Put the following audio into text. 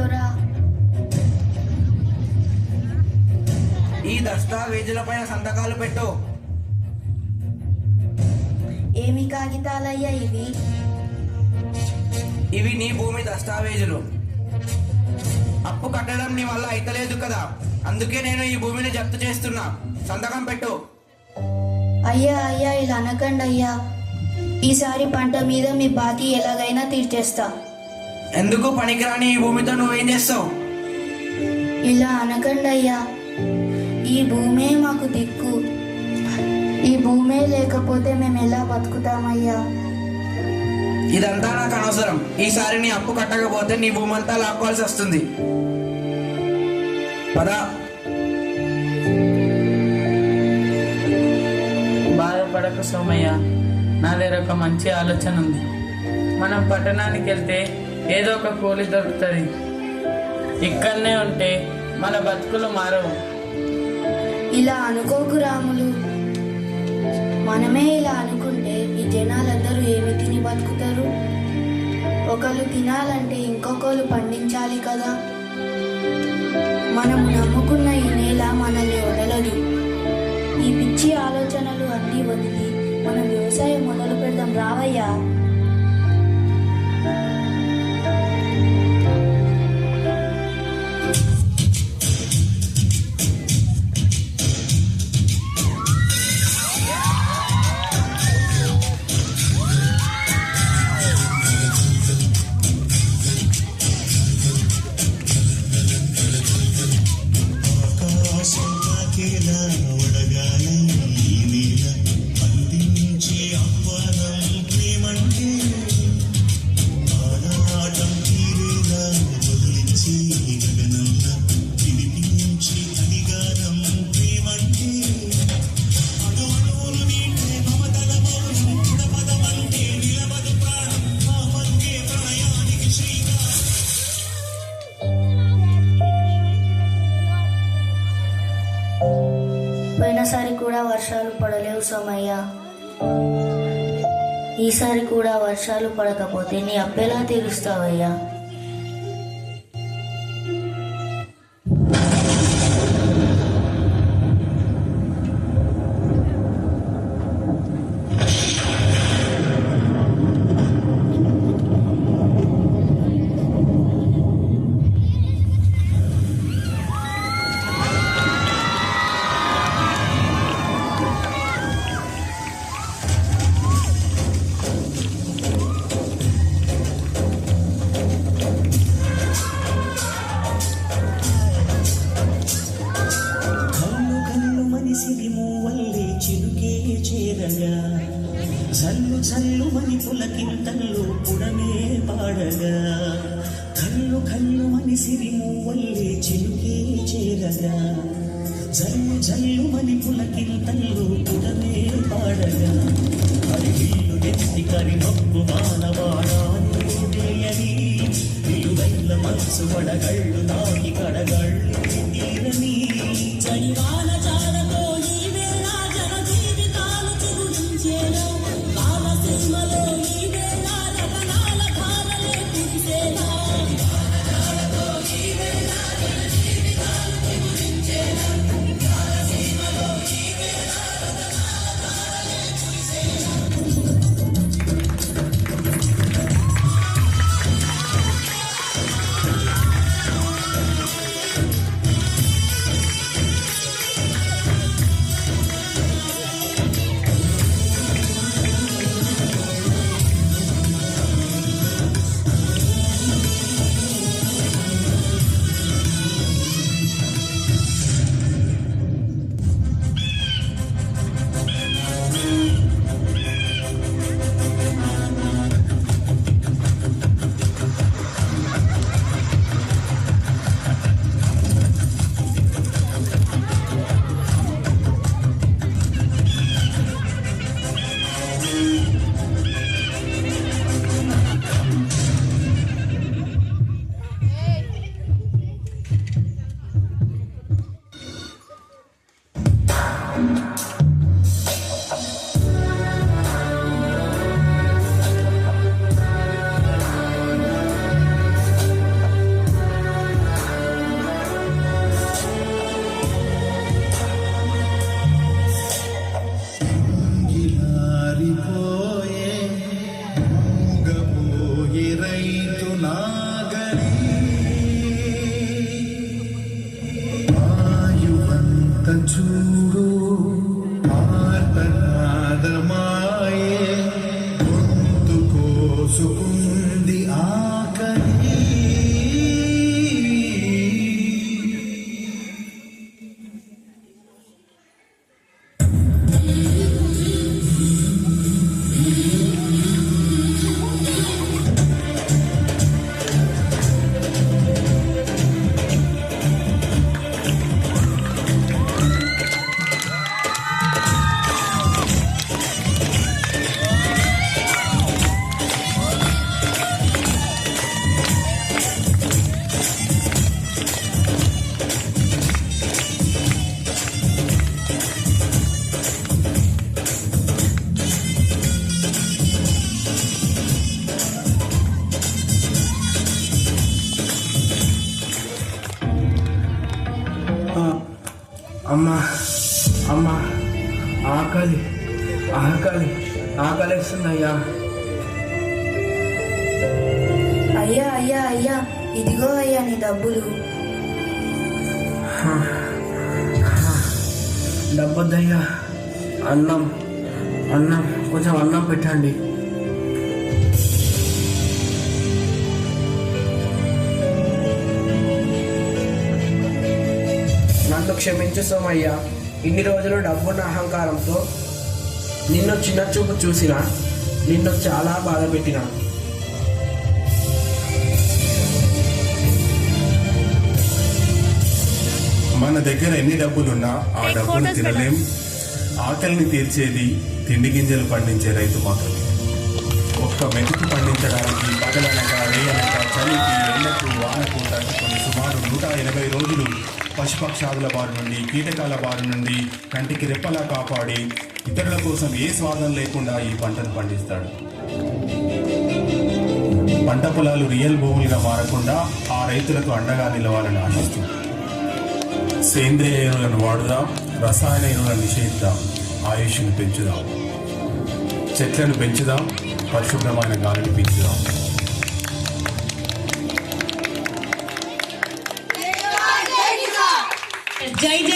దొరా. ఈ దస్తావేజులపైన సంతకాలు పెట్టు. ఏమి కాగితాలయ్యా ఇవి? ఇవి నీ భూమి దస్తావేజులు. అప్పు కట్టడం నీ వల్ల అయితలేదు కదా, అందుకే నేను ఈ భూమిని జప్తు చేస్తున్నా. సంతకం పెట్టు. అయ్యా అయ్యా ఇలా అనకండి అయ్యా. ఈసారి పంట మీద మీ బాకీ ఎలాగైనా తీర్చేస్తా. ఎందుకు పనికిరాని ఈ భూమితో నువ్వేం చేస్తావు? ఇలా అనకండి అయ్యా. ఈ భూమే మాకు దిక్కు. ఈ భూమే లేకపోతే మేము ఎలా బతుకుతామయ్యా? ఇదంతా నాకు అనవసరం. ఈసారి నీ అప్పు కట్టకపోతే నీ భూమి అంతా లాక్కోవాల్సి వస్తుంది. పదా. బాధపడకు సోమయ్య, నా దగ్గర ఒక మంచి ఆలోచన ఉంది. మనం పట్టణానికి వెళ్తే ఏదో ఒక కూలి దొరుకుతుంది. ఇక్కడనే ఉంటే మన బతుకులు మారవు. ఇలా అనుకోకు రాములు. మనమే ఇలా అనుకుంటే ఈ జనాలందరూ ఏమి తిని బతుకుతారు? ఒకళ్ళు తినాలంటే ఇంకొకళ్ళు పండించాలి కదా. మనము నమ్ముకున్న ఈ నేల మనల్ని వదలదు. ఈ పిచ్చి ఆలోచనలు అన్నీ వదిలి మనం వ్యవసాయం మొదలు పెడదాం రావయ్యా. పోయినసారి కూడా వర్షాలు పడలేవు సోమయ్య. ఈసారి కూడా వర్షాలు పడకపోతే నీ అప్పెలా తీరుస్తావయ్యా? జల్లు జల్లు మని పులకింతల్లో పుడమే పాడగా, కల్లు కల్లు మని సిరిము వల్లే చిలుకే చేరగా, జల్లు జల్లు మని పులకింతల్లో పుడమే పాడగా, అరిగిల్లు ఎత్తి కరి మబ్బు మానవాడాని నిలువెల్ల మనసు పడగళ్ళు నాకి కడగళ్ళు తీరని చడివాన చాలతో ఈ వేళ జన జీవితాలు చిగురించేలా కాలసీమలో ఈ వేళ రతనాల ధారలే కురిసేలా చూడు ఆర్తనాదమాయే గొంతు కోసుకుంది ఆకలి. అమ్మా అమ్మా, ఆకలి ఆకలి ఆకలిస్తుందయ్యా. అయ్యా అయ్యా అయ్యా, ఇదిగో అయ్యా నీ డబ్బులు. డబ్బొద్దయ్యా, అన్నం అన్నం కొంచెం అన్నం పెట్టండి. నన్ను క్షమించు సోమయ్య, ఇన్ని రోజులు డబ్బున్న అహంకారంతో నిన్ను చిన్న చూపు చూసిన, నిన్ను చాలా బాధ పెట్టినా. మన దగ్గర ఎన్ని డబ్బులున్నా ఆ డబ్బులు తినలేం. ఆకలిని తీర్చేది తిండి గింజలు పండించే రైతు మాత్రమే. ఒక్క మెతుకు పండించడానికి పగలనక రేయనక చలికి ఎండకు వానకు తట్టుకొని సుమారు 180 రోజులు పశుపక్షాదుల బారి నుండి, కీటకాల బారి నుండి కంటికి రెప్పలా కాపాడి ఇతరుల కోసం ఏ స్వాదం లేకుండా ఈ పంటను పండిస్తాడు. పంట పొలాలు రియల్ భూములుగా మారకుండా ఆ రైతులకు అండగా నిలవాలని ఆశిస్తుంది. సేంద్రియ ఎరువులను వాడుదాం, రసాయన ఎరువులను నిషేధిద్దాం, ఆయుష్ను పెంచుదాం, చెట్లను పెంచుదాం, పరిశుభ్రమైన గాలిని పీల్చుదాం. జై జవాన్.